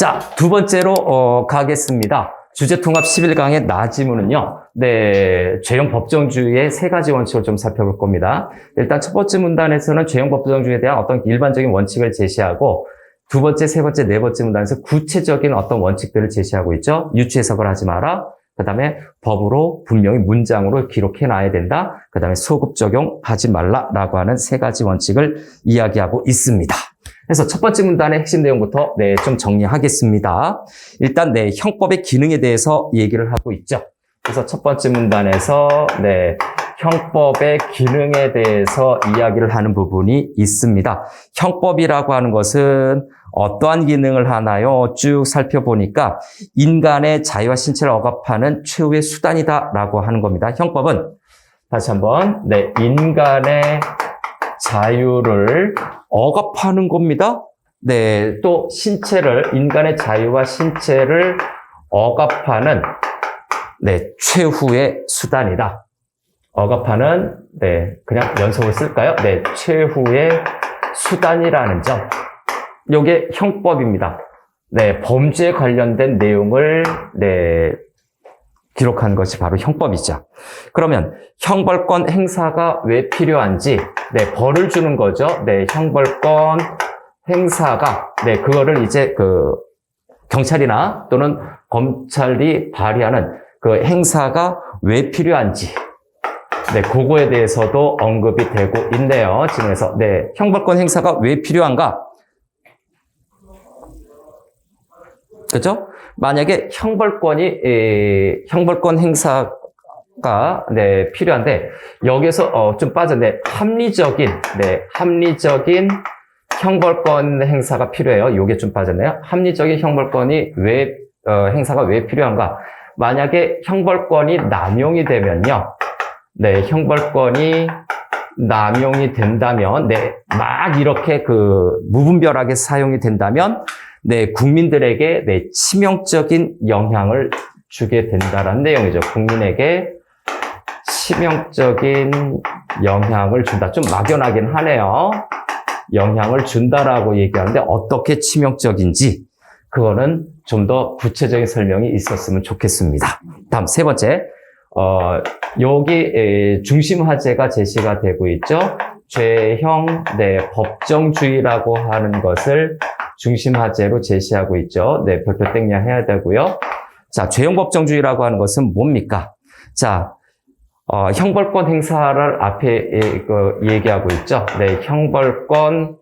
자, 두 번째로 가겠습니다. 주제통합 11강의 나지문은요. 네, 죄형 법정주의의 세 가지 원칙을 좀 살펴볼 겁니다. 일단 첫 번째 문단에서는 죄형 법정주의에 대한 어떤 일반적인 원칙을 제시하고 두 번째, 세 번째, 네 번째 문단에서 구체적인 어떤 원칙들을 제시하고 있죠. 유추 해석을 하지 마라. 그 다음에 법으로 분명히 문장으로 기록해놔야 된다. 그 다음에 소급 적용하지 말라라고 하는 세 가지 원칙을 이야기하고 있습니다. 그래서 첫 번째 문단의 핵심 내용부터 좀 정리하겠습니다. 일단 형법의 기능에 대해서 얘기를 하고 있죠. 그래서 첫 번째 문단에서 형법의 기능에 대해서 이야기를 하는 부분이 있습니다. 형법이라고 하는 것은 어떠한 기능을 하나요? 쭉 살펴보니까 인간의 자유와 신체를 억압하는 최후의 수단이다라고 하는 겁니다. 형법은 다시 한번 인간의 자유를 억압하는 겁니다. 또 인간의 자유와 신체를 억압하는 최후의 수단이다. 억압하는 그냥 연속을 쓸까요? 최후의 수단이라는 점. 요게 형법입니다. 범죄에 관련된 내용을 기록한 것이 바로 형법이죠. 그러면 형벌권 행사가 왜 필요한지 벌을 주는 거죠. 형벌권 행사가 그거를 이제 경찰이나 또는 검찰이 발휘하는 그 행사가 왜 필요한지 그거에 대해서도 언급이 되고 있네요. 지금에서 형벌권 행사가 왜 필요한가? 그죠? 만약에 형벌권 행사가 필요한데 여기서 좀 빠졌네. 합리적인 형벌권 행사가 필요해요. 요게 좀 빠졌네요. 합리적인 형벌권이 행사가 왜 필요한가? 만약에 형벌권이 남용이 되면요. 형벌권이 남용이 된다면 막 이렇게 무분별하게 사용이 된다면 국민들에게 치명적인 영향을 주게 된다라는 내용이죠. 국민에게 치명적인 영향을 준다. 좀 막연하긴 하네요. 영향을 준다라고 얘기하는데 어떻게 치명적인지 그거는 좀 더 구체적인 설명이 있었으면 좋겠습니다. 다음 세 번째, 여기 중심 화제가 제시가 되고 있죠. 죄형 법정주의라고 하는 것을 중심 화제로 제시하고 있죠. 별표 땡냐 해야 되고요. 자, 죄형 법정주의라고 하는 것은 뭡니까? 자, 형벌권 행사를 앞에 얘기하고 있죠. 형벌권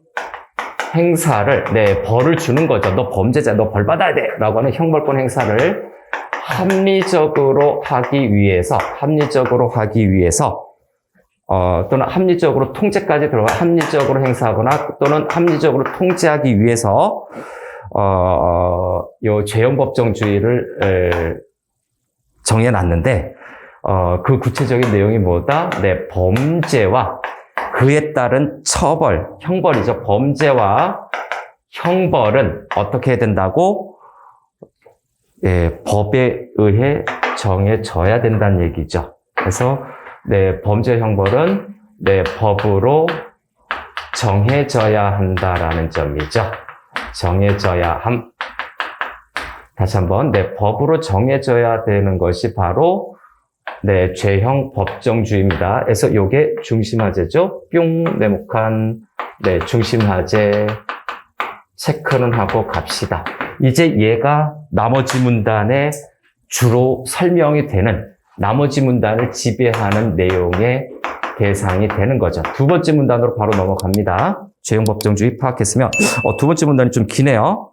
행사를 벌을 주는 거죠. 너 범죄자, 너 벌 받아야 돼! 라고 하는 형벌권 행사를 합리적으로 하기 위해서 또는 합리적으로 통제까지 들어가 합리적으로 행사하거나 또는 합리적으로 통제하기 위해서 요 죄형 법정주의를 정해놨는데 그 구체적인 내용이 뭐다? 범죄와 그에 따른 처벌, 형벌이죠. 범죄와 형벌은 어떻게 해야 된다고? 법에 의해 정해져야 된다는 얘기죠. 그래서 범죄 형벌은 법으로 정해져야 한다라는 점이죠. 정해져야 함. 다시 한번 법으로 정해져야 되는 것이 바로 죄형 법정주의입니다. 그래서 요게 중심화제죠. 뿅 네모칸 중심화제 체크는 하고 갑시다. 이제 얘가 나머지 문단에 주로 설명이 되는 나머지 문단을 지배하는 내용의 대상이 되는 거죠. 두 번째 문단으로 바로 넘어갑니다. 죄형 법정주의 파악했으면 두 번째 문단이 좀 기네요.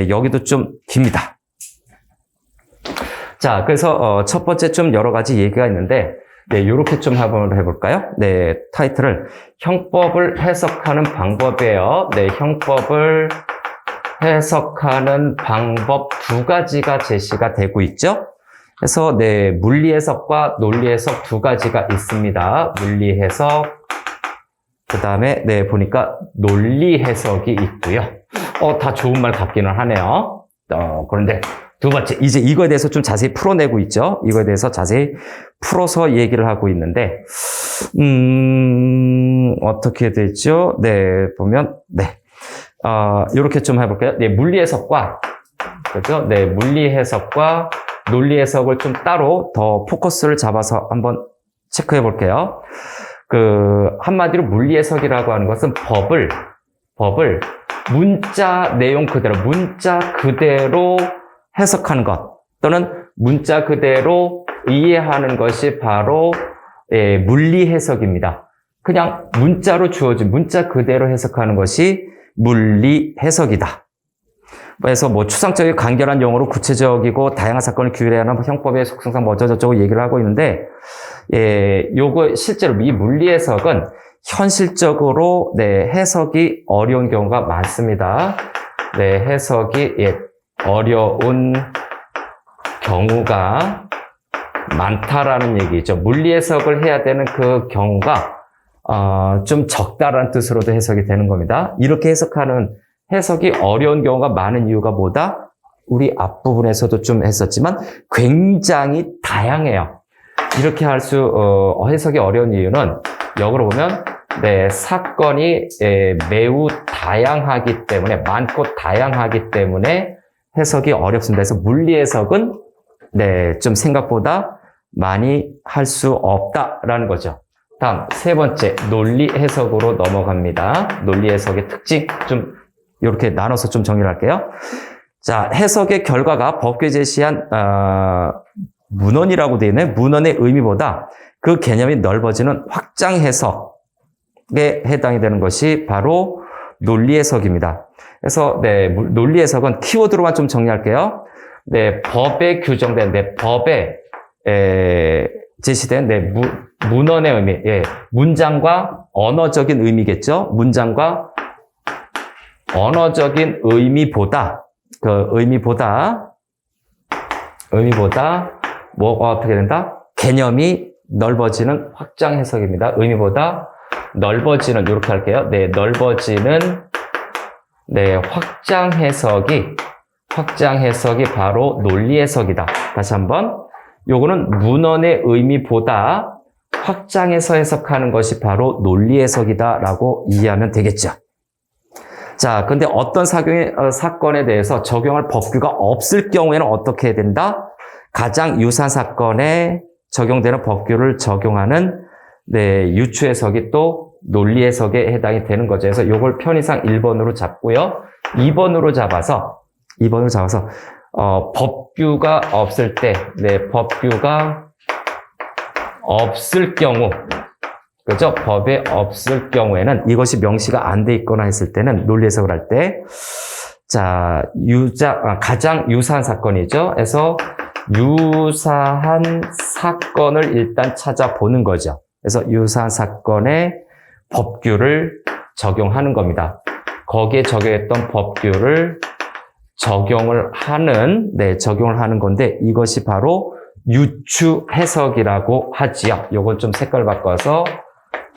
여기도 좀 깁니다. 자, 그래서 첫 번째 좀 여러 가지 얘기가 있는데 요렇게 좀 한번 해볼까요? 타이틀을 형법을 해석하는 방법이에요. 형법을 해석하는 방법 두 가지가 제시가 되고 있죠. 그래서 물리 해석과 논리 해석 두 가지가 있습니다. 물리 해석, 그 다음에 보니까 논리 해석이 있고요. 다 좋은 말 같기는 하네요. 그런데 두 번째, 이제 이거에 대해서 좀 자세히 풀어내고 있죠. 이거에 대해서 자세히 풀어서 얘기를 하고 있는데, 어떻게 되죠? 보면, 요렇게 좀 해볼까요? 물리 해석과 그죠? 네, 물리 해석과 논리 해석을 좀 따로 더 포커스를 잡아서 한번 체크해 볼게요. 한마디로 물리 해석이라고 하는 것은 법을 문자 내용 그대로, 문자 그대로 해석하는 것, 또는 문자 그대로 이해하는 것이 바로 물리 해석입니다. 그냥 문자로 주어진 문자 그대로 해석하는 것이 물리 해석이다. 그래서 추상적이고 간결한 용어로 구체적이고 다양한 사건을 규율해야 하는 형법의 속성상 어쩌고저쩌고 얘기를 하고 있는데, 요거 실제로 이 물리 해석은 현실적으로 해석이 어려운 경우가 많습니다. 해석이 어려운 경우가 많다라는 얘기죠. 물리 해석을 해야 되는 그 경우가 좀 적다라는 뜻으로도 해석이 되는 겁니다. 이렇게 해석이 어려운 경우가 많은 이유가 뭐다? 우리 앞부분에서도 좀 했었지만 굉장히 다양해요. 이렇게 해석이 어려운 이유는 역으로 보면 사건이 매우 다양하기 때문에, 많고 다양하기 때문에 해석이 어렵습니다. 그래서 물리 해석은 좀 생각보다 많이 할 수 없다라는 거죠. 다음 세 번째, 논리 해석으로 넘어갑니다. 논리 해석의 특징 좀 이렇게 나눠서 좀 정리를 할게요. 자, 해석의 결과가 법규에 제시한 문헌이라고 되어 있는 문헌의 의미보다 그 개념이 넓어지는 확장 해석에 해당이 되는 것이 바로 논리 해석입니다. 그래서 논리 해석은 키워드로만 좀 정리할게요. 법에 규정된, 법에 제시된 문헌의 의미, 문장과 언어적인 의미겠죠. 문장과 언어적인 의미보다 뭐가 어떻게 된다? 개념이 넓어지는 확장 해석입니다. 의미보다 넓어지는, 이렇게 할게요. 넓어지는 확장 해석이 바로 논리 해석이다. 다시 한번, 요거는 문헌의 의미보다 확장해서 해석하는 것이 바로 논리 해석이다라고 이해하면 되겠죠. 자, 근데 어떤 사건에 대해서 적용할 법규가 없을 경우에는 어떻게 해야 된다? 가장 유사한 사건에 적용되는 법규를 적용하는 유추 해석이 또 논리 해석에 해당이 되는 거죠. 그래서 이걸 편의상 1번으로 잡고요. 2번으로 잡아서 법규가 없을 때, 법규가 없을 경우, 그죠? 법에 없을 경우에는 이것이 명시가 안 돼 있거나 했을 때는 논리 해석을 할 때, 자, 가장 유사한 사건이죠. 그래서 유사한 사건을 일단 찾아보는 거죠. 그래서 유사한 사건의 법규를 적용하는 겁니다. 거기에 적용했던 법규를 적용을 하는 건데, 이것이 바로 유추 해석이라고 하지요. 요건 좀 색깔 바꿔서,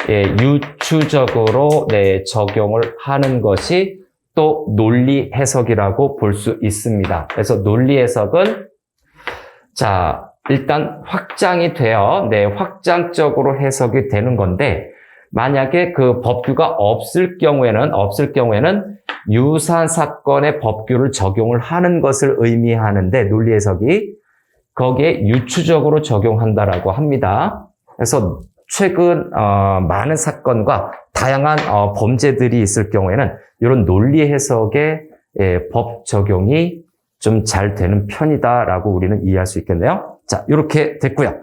유추적으로, 적용을 하는 것이 또 논리 해석이라고 볼 수 있습니다. 그래서 논리 해석은, 자, 일단 확장이 되어, 확장적으로 해석이 되는 건데, 만약에 그 법규가 없을 경우에는 유사한 사건의 법규를 적용을 하는 것을 의미하는데, 논리 해석이 거기에 유추적으로 적용한다라고 합니다. 그래서 최근 많은 사건과 다양한 범죄들이 있을 경우에는 이런 논리 해석의 법 적용이 좀 잘 되는 편이다라고 우리는 이해할 수 있겠네요. 자, 이렇게 됐고요.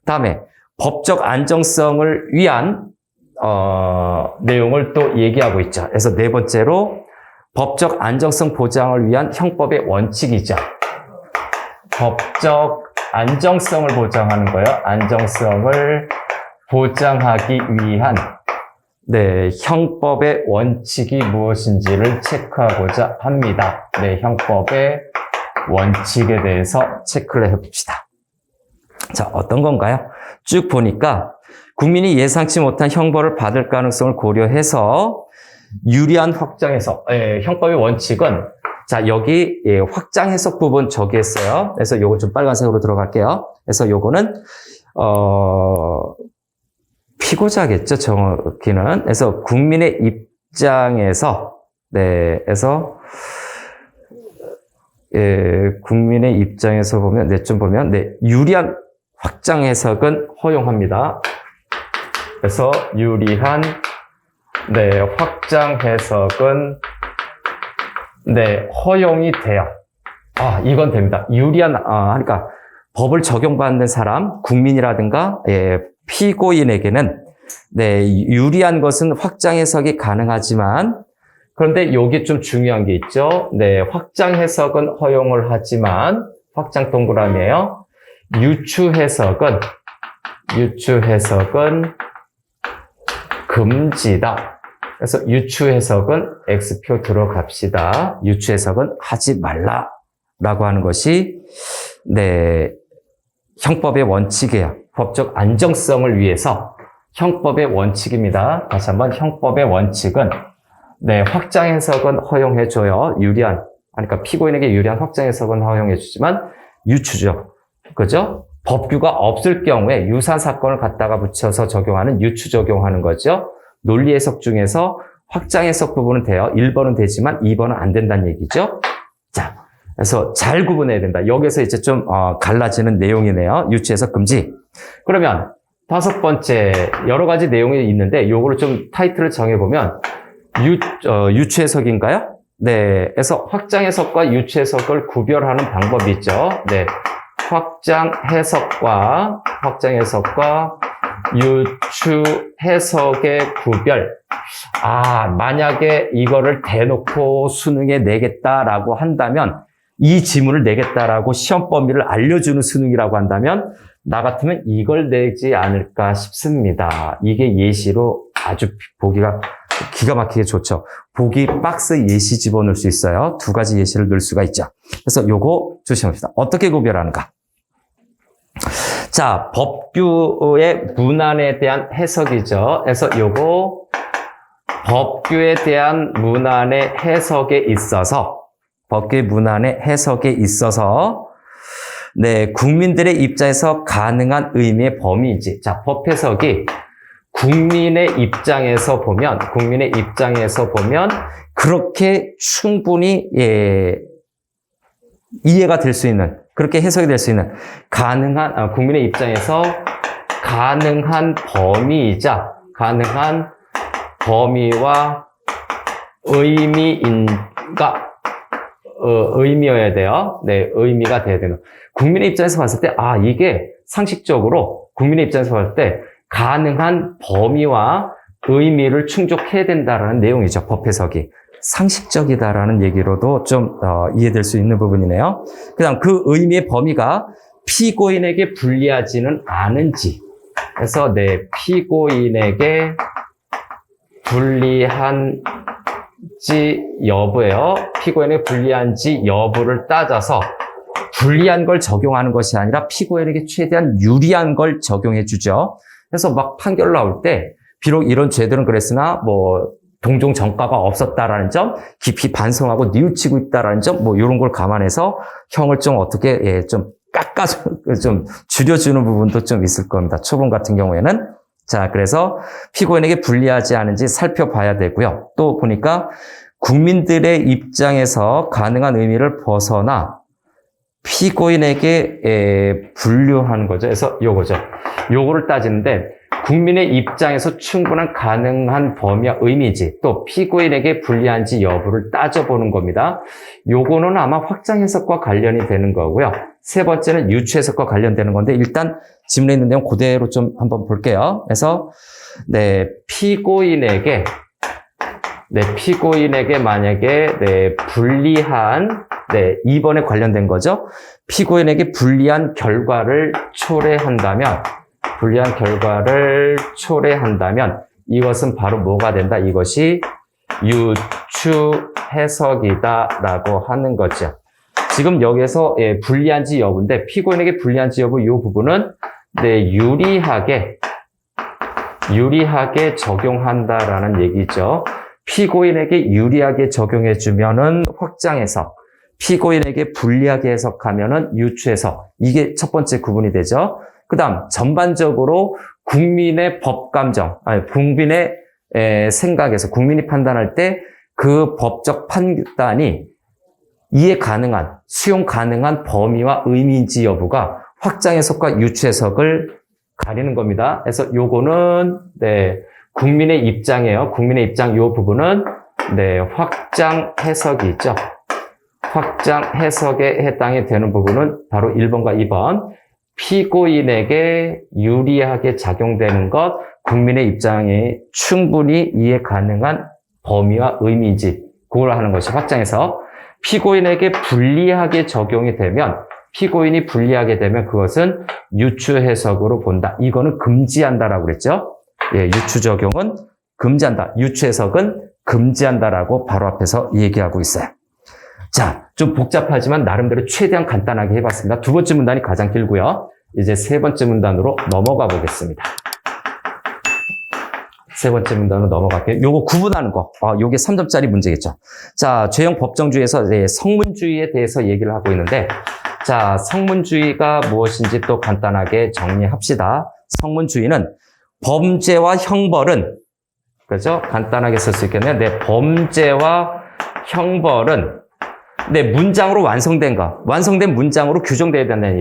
다음에 법적 안정성을 위한 내용을 또 얘기하고 있죠. 그래서 네 번째로 법적 안정성 보장을 위한 형법의 원칙이죠. 법적 안정성을 보장하는 거예요. 안정성을 보장하기 위한 형법의 원칙이 무엇인지를 체크하고자 합니다. 형법의 원칙에 대해서 체크를 해봅시다. 자, 어떤 건가요? 쭉 보니까 국민이 예상치 못한 형벌을 받을 가능성을 고려해서 유리한 확장 해석. 형법의 원칙은, 자, 여기 확장 해석 부분 저기 했어요. 그래서 요거 좀 빨간색으로 들어갈게요. 그래서 요거는 피고자겠죠, 정확히는. 그래서 국민의 입장에서 그래서 국민의 입장에서 보면, 좀 보면, 유리한 확장 해석은 허용합니다. 그래서 유리한, 확장 해석은, 허용이 돼요. 이건 됩니다. 유리한, 그러니까 법을 적용받는 사람, 국민이라든가, 피고인에게는, 유리한 것은 확장 해석이 가능하지만, 그런데 여기 좀 중요한 게 있죠. 확장 해석은 허용을 하지만, 확장 동그라미에요. 유추 해석은 금지다. 그래서 유추 해석은 X표 들어갑시다. 유추 해석은 하지 말라라고 하는 것이, 형법의 원칙이에요. 법적 안정성을 위해서 형법의 원칙입니다. 다시 한번 형법의 원칙은 확장 해석은 허용해줘요. 유리한, 그러니까 피고인에게 유리한 확장 해석은 허용해주지만 유추죠. 그죠? 법규가 없을 경우에 유사한 사건을 갖다가 붙여서 적용하는 유추 적용하는 거죠. 논리 해석 중에서 확장 해석 부분은 돼요. 1번은 되지만 2번은 안 된다는 얘기죠. 자, 그래서 잘 구분해야 된다. 여기서 이제 좀 갈라지는 내용이네요. 유추 해석 금지. 그러면 5번째 여러 가지 내용이 있는데 요거를 좀 타이틀을 정해보면 유추 해석인가요? 그래서 확장 해석과 유추 해석을 구별하는 방법이 있죠. 확장 해석과 유추 해석의 구별. 만약에 이거를 대놓고 수능에 내겠다라고 한다면, 이 지문을 내겠다라고 시험 범위를 알려주는 수능이라고 한다면, 나 같으면 이걸 내지 않을까 싶습니다. 이게 예시로 아주 보기가 기가 막히게 좋죠. 보기 박스 예시 집어넣을 수 있어요. 2가지 예시를 넣을 수가 있죠. 그래서 요거 조심합시다. 어떻게 구별하는가? 자, 법규의 문안에 대한 해석이죠. 그래서 요거 법규에 대한 문안의 해석에 있어서, 국민들의 입장에서 가능한 의미의 범위인지. 자, 법 해석이 국민의 입장에서 보면 그렇게 충분히 이해가 될 수 있는, 그렇게 해석이 될 수 있는 가능한, 국민의 입장에서 가능한 범위이자 가능한 범위와 의미여야 돼요. 의미가 돼야 되는. 국민의 입장에서 봤을 때, 이게 상식적으로 국민의 입장에서 봤을 때 가능한 범위와 의미를 충족해야 된다라는 내용이죠. 법 해석이. 상식적이다라는 얘기로도 좀 이해될 수 있는 부분이네요. 그다음 그 의미의 범위가 피고인에게 불리하지는 않은지. 그래서 피고인에게 불리한지 여부예요. 피고인에게 불리한지 여부를 따져서 불리한 걸 적용하는 것이 아니라 피고인에게 최대한 유리한 걸 적용해 주죠. 그래서 막 판결 나올 때 비록 이런 죄들은 그랬으나 동종 전과가 없었다라는 점, 깊이 반성하고 뉘우치고 있다라는 점, 이런 걸 감안해서 형을 좀 어떻게 좀 좀 줄여주는 부분도 좀 있을 겁니다. 초범 같은 경우에는. 자, 그래서 피고인에게 불리하지 않은지 살펴봐야 되고요. 또 보니까 국민들의 입장에서 가능한 의미를 벗어나 피고인에게 분류하는 거죠. 그래서 요거죠. 요거를 따지는데 국민의 입장에서 충분한 가능한 범위와 의미지, 또 피고인에게 불리한지 여부를 따져보는 겁니다. 요거는 아마 확장 해석과 관련이 되는 거고요. 세 번째는 유추 해석과 관련되는 건데, 일단 지문에 있는 내용 그대로 좀 한번 볼게요. 그래서 피고인에게 만약에 불리한 2번에 관련된 거죠. 피고인에게 불리한 결과를 초래한다면 이것은 바로 뭐가 된다? 이것이 유추 해석이다라고 하는 거죠. 지금 여기서 불리한지 여부인데, 피고인에게 불리한지 여부 이 부분은 유리하게 적용한다라는 얘기죠. 피고인에게 유리하게 적용해주면은 확장 해석, 피고인에게 불리하게 해석하면은 유추 해석. 이게 첫 번째 구분이 되죠. 그 다음, 전반적으로 국민의 법감정, 국민의 생각에서, 국민이 판단할 때 그 법적 판단이 이해 가능한, 수용 가능한 범위와 의미인지 여부가 확장 해석과 유추 해석을 가리는 겁니다. 그래서 요거는, 국민의 입장이에요. 국민의 입장 요 부분은, 확장 해석이 있죠. 확장 해석에 해당이 되는 부분은 바로 1번과 2번. 피고인에게 유리하게 작용되는 것, 국민의 입장에 충분히 이해 가능한 범위와 의미인지, 그걸 하는 것이 확장 해석. 피고인에게 불리하게 적용이 되면, 피고인이 불리하게 되면 그것은 유추 해석으로 본다. 이거는 금지한다라고 그랬죠? 예, 유추 적용은 금지한다. 유추 해석은 금지한다라고 바로 앞에서 얘기하고 있어요. 자, 좀 복잡하지만 나름대로 최대한 간단하게 해봤습니다. 두 번째 문단이 가장 길고요. 이제 세 번째 문단으로 넘어가 보겠습니다. 세 번째 문단으로 넘어갈게요. 요거 구분하는 거. 요게 3점짜리 문제겠죠. 자, 죄형 법정주의에서 성문주의에 대해서 얘기를 하고 있는데, 자, 성문주의가 무엇인지 또 간단하게 정리합시다. 성문주의는 범죄와 형벌은, 그죠? 간단하게 쓸 수 있겠네요. 범죄와 형벌은, 문장으로 완성된 거, 완성된 문장으로 규정되어야 된다는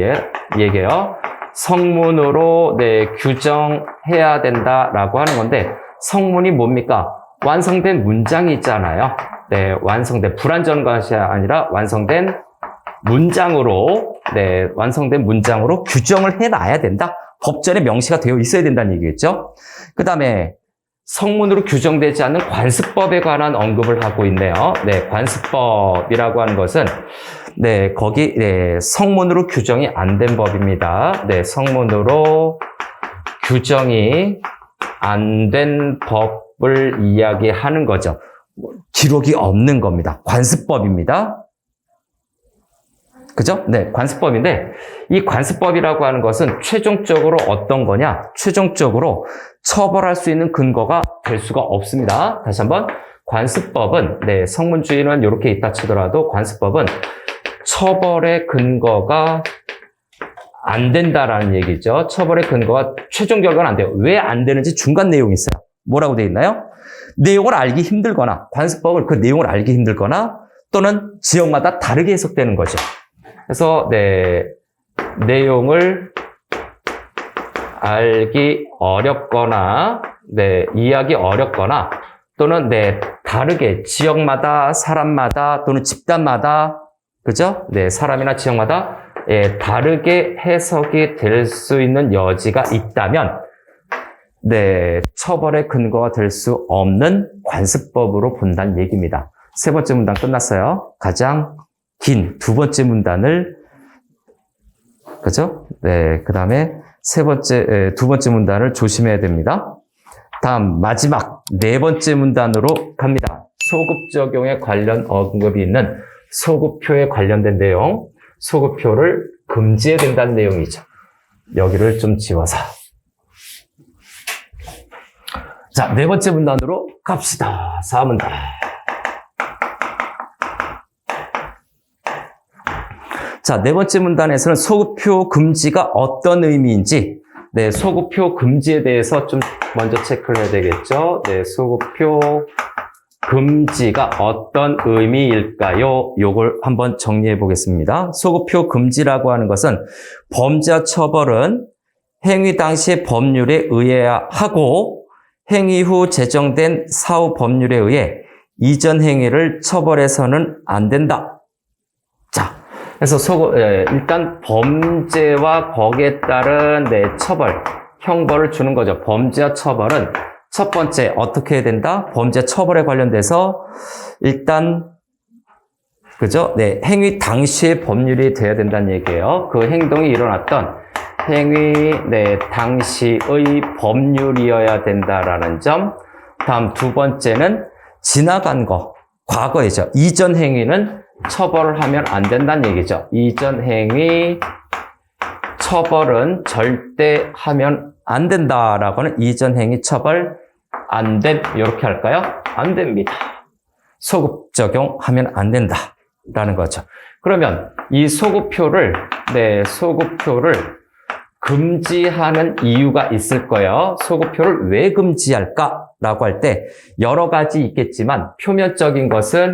얘기예요. 성문으로, 규정해야 된다라고 하는 건데, 성문이 뭡니까? 완성된 문장이 있잖아요. 완성된, 불완전 것이 아니라 완성된 문장으로, 완성된 문장으로 규정을 해놔야 된다. 법전에 명시가 되어 있어야 된다는 얘기겠죠? 그 다음에, 성문으로 규정되지 않는 관습법에 관한 언급을 하고 있네요. 관습법이라고 하는 것은, 거기, 성문으로 규정이 안 된 법입니다. 성문으로 규정이 안 된 법을 이야기하는 거죠. 기록이 없는 겁니다. 관습법입니다. 그죠? 관습법인데, 이 관습법이라고 하는 것은 최종적으로 어떤 거냐? 최종적으로 처벌할 수 있는 근거가 될 수가 없습니다. 다시 한번, 관습법은, 성문주의는 이렇게 있다 치더라도 관습법은 처벌의 근거가 안 된다라는 얘기죠. 처벌의 근거가 최종 결과는 안 돼요. 왜 안 되는지 중간 내용이 있어요. 뭐라고 되어 있나요? 내용을 알기 힘들거나, 관습법을 그 내용을 알기 힘들거나, 또는 지역마다 다르게 해석되는 거죠. 그래서, 내용을 알기 어렵거나, 이해하기 어렵거나, 또는, 다르게, 지역마다, 사람마다, 또는 집단마다, 그죠? 사람이나 지역마다, 다르게 해석이 될 수 있는 여지가 있다면, 처벌의 근거가 될 수 없는 관습법으로 본다는 얘기입니다. 세 번째 문단 끝났어요. 가장 긴 두 번째 문단을, 그죠? 그 다음에 두 번째 문단을 조심해야 됩니다. 다음, 마지막, 네 번째 문단으로 갑니다. 소급 적용에 관련 언급이 있는 소급표에 관련된 내용, 소급표를 금지해야 된다는 내용이죠. 여기를 좀 지워서. 자, 네 번째 문단으로 갑시다. 4문단. 자, 네 번째 문단에서는 소급표 금지가 어떤 의미인지, 소급표 금지에 대해서 좀 먼저 체크를 해야 되겠죠. 소급표 금지가 어떤 의미일까요? 요걸 한번 정리해 보겠습니다. 소급표 금지라고 하는 것은 범죄와 처벌은 행위 당시의 법률에 의해야 하고 행위 후 제정된 사후 법률에 의해 이전 행위를 처벌해서는 안 된다. 자, 그래서 일단 범죄와 거기에 따른 처벌, 형벌을 주는 거죠. 범죄와 처벌은 첫 번째 어떻게 해야 된다? 범죄 처벌에 관련돼서 일단 그죠? 행위 당시의 법률이 돼야 된다는 얘기예요. 그 행동이 일어났던 행위 당시의 법률이어야 된다라는 점. 다음 두 번째는 지나간 거, 과거이죠. 이전 행위는 처벌을 하면 안 된다는 얘기죠. 이전 행위 처벌은 절대 하면 안 된다라고 하는 이전 행위 처벌 안 됨, 이렇게 할까요? 안 됩니다. 소급 적용하면 안 된다라는 거죠. 그러면 이 소급표를 금지하는 이유가 있을 거예요. 소급표를 왜 금지할까라고 할 때 여러 가지 있겠지만 표면적인 것은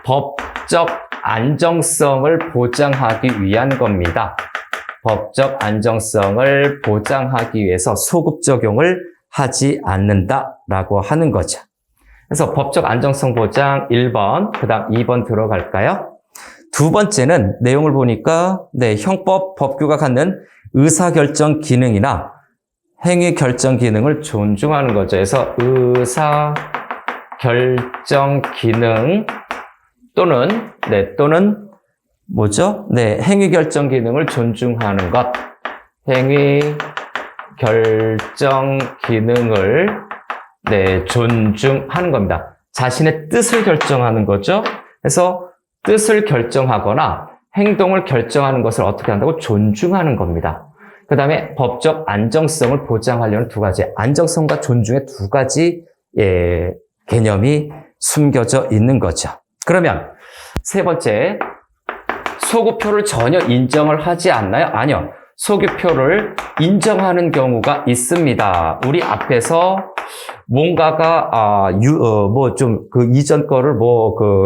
법적 안정성을 보장하기 위한 겁니다. 법적 안정성을 보장하기 위해서 소급 적용을 하지 않는다라고 하는 거죠. 그래서 법적 안정성 보장 1번, 그 다음 2번 들어갈까요? 두 번째는 내용을 보니까 형법, 법규가 갖는 의사결정 기능이나 행위 결정 기능을 존중하는 거죠. 그래서 의사결정 기능 또는 뭐죠? 행위 결정 기능을 존중하는 것. 행위 결정 기능을 존중하는 겁니다. 자신의 뜻을 결정하는 거죠. 그래서 뜻을 결정하거나 행동을 결정하는 것을 어떻게 한다고? 존중하는 겁니다. 그 다음에 법적 안정성을 보장하려는 두 가지, 안정성과 존중의 두 가지 개념이 숨겨져 있는 거죠. 그러면 세 번째, 소급표를 전혀 인정을 하지 않나요? 아니요. 소급표를 인정하는 경우가 있습니다. 우리 앞에서 뭔가가 이전 거를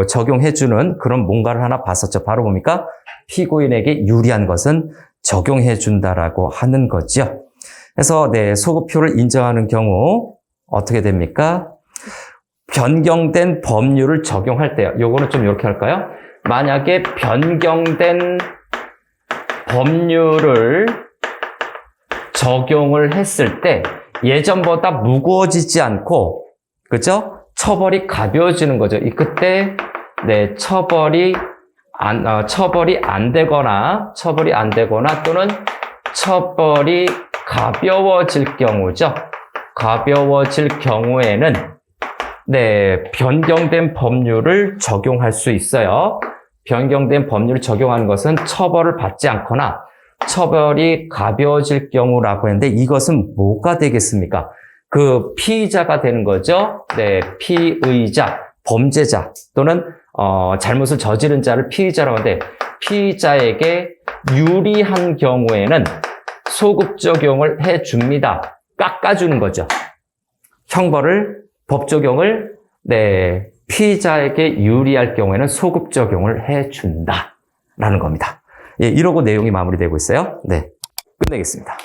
적용해주는 그런 뭔가를 하나 봤었죠. 바로 뭡니까? 피고인에게 유리한 것은 적용해준다라고 하는 거죠. 그래서 소급표를 인정하는 경우 어떻게 됩니까? 변경된 법률을 적용할 때요. 요거는 좀 이렇게 할까요? 만약에 변경된 법률을 적용을 했을 때 예전보다 무거워지지 않고, 그죠? 처벌이 가벼워지는 거죠. 그때 처벌이 안 되거나 또는 처벌이 가벼워질 경우죠. 가벼워질 경우에는 변경된 법률을 적용할 수 있어요. 변경된 법률을 적용하는 것은 처벌을 받지 않거나 처벌이 가벼워질 경우라고 했는데 이것은 뭐가 되겠습니까? 그 피의자가 되는 거죠. 피의자, 범죄자 또는 잘못을 저지른 자를 피의자라고 하는데 피의자에게 유리한 경우에는 소급 적용을 해줍니다. 깎아주는 거죠. 형벌을, 법 적용을 피의자에게 유리할 경우에는 소급 적용을 해준다라는 겁니다. 이러고 내용이 마무리되고 있어요. 끝내겠습니다.